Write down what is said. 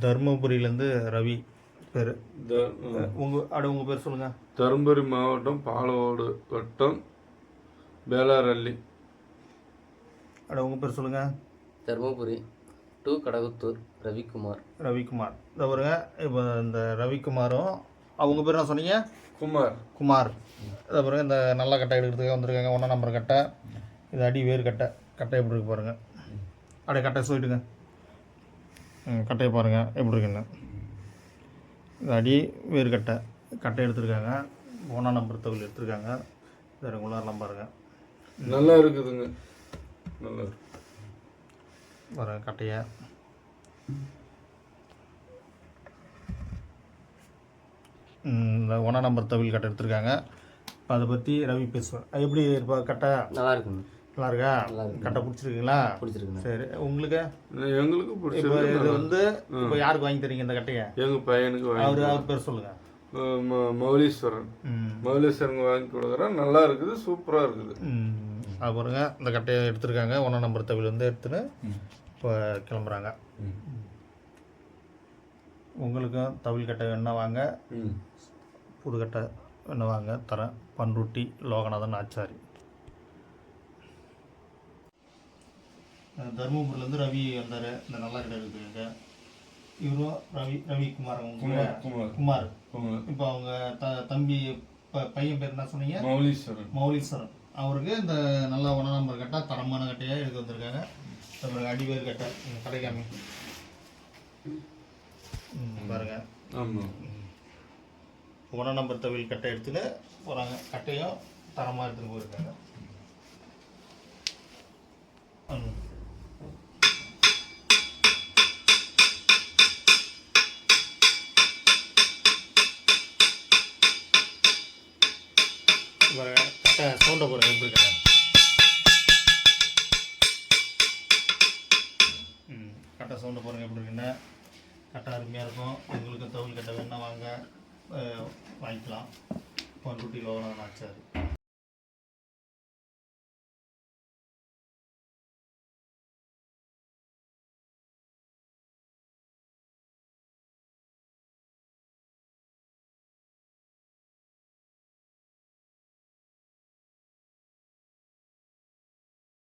தருமபுரியிலேருந்து ரவி பேர். உங்கள் பேர் சொல்லுங்கள். தருமபுரி மாவட்டம் பாலவோடு வட்டம் வேளாரள்ளி. உங்கள் பேர் சொல்லுங்கள். தருமபுரி டு கடகுத்தூர் ரவிக்குமார். இதை பாருங்க. இப்போ இந்த ரவிக்குமாரும் அவங்க பேர் என்ன சொன்னீங்க? குமார். இதை பாருங்க. இந்த நல்ல கட்டை எடுக்கிறதுக்காக வந்திருக்காங்க. 1 நம்பர் கட்டை. இது அடி வேறு கட்டை எப்படி இருக்கு பாருங்கள். அப்படியே கட்டை சொல்லிட்டுங்க. கட்டையை பாருங்கள் எப்படி இருக்குன்னு. இது அடி வேறு கட்டை எடுத்துருக்காங்க. 1 நம்பர் தவில் எடுத்துருக்காங்க. இது ரெகுலர்லாம் பாருங்கள். நல்லா இருக்குதுங்க. நல்லா இருக்கு பாருங்கள் கட்டையை. இந்த 1 நம்பர் தவில் கட்டை எடுத்துருக்காங்க. இப்போ அதை பற்றி ரவி பேசுவேன். எப்படி இருப்பா கட்டை? நல்லா இருக்குங்க. நல்லா இருக்கா? கட்டை பிடிச்சிருக்குங்களா? பிடிச்சிருக்குங்க. சரி. உங்களுக்கு? எங்களுக்கு இப்போ பிடிச்சிருக்கு. இது வந்து இப்போ யாருக்கு வாங்கி தரீங்க இந்த கட்டையை? எங்கள் பையனுக்கு அவர் பேர் சொல்லுங்கள். மௌலீஸ்வரன். மௌலீஸ்வரன் வாங்கி கொடுக்குறேன். நல்லா இருக்குது, சூப்பராக இருக்குது. அது பாருங்க. இந்த கட்டையை எடுத்துருக்காங்க. 1 நம்பர் தவில் வந்து எடுத்துன்னு இப்போ கிளம்புறாங்க. உங்களுக்கும் தவில் கட்டை வேணா வாங்க, புது கட்டை வேணா வாங்க தரேன். பண்ருட்டி லோகநாதன் ஆச்சாரி. தருமபுரியிலேருந்து ரவி வந்தார். இந்த நல்லா கடை இருக்குதுங்க. இவரும் ரவிக்குமார். குமார். இப்போ அவங்க தம்பி பையன் பேர் என்ன சொன்னீங்க? மௌலீஸ்வரன். அவருக்கு இந்த நல்ல 1 நம்பர் கட்டை தரமான கட்டையாக எடுத்து வந்திருக்காங்க. அப்புறம் அடிவேறு கட்டை கிடைக்காம பாருங்க. 1 நம்பர் தவில் கட்டை எடுத்துன்னு போகிறாங்க. கட்டையும் தரமாக எடுத்துன்னு போயிருக்காங்க. கட்டை சவுண்டை போடுங்க எப்படி கட்டை. கட்டை சவுண்டை போடுங்க எப்படி இருக்குன்னு. கட்டை அருமையாக இருக்கும். உங்களுக்கு தவில் கட்டை வேணா வாங்க, வாங்கிக்கலாம். பண்ருட்டி லோகநாதன் ஆச்சாரி.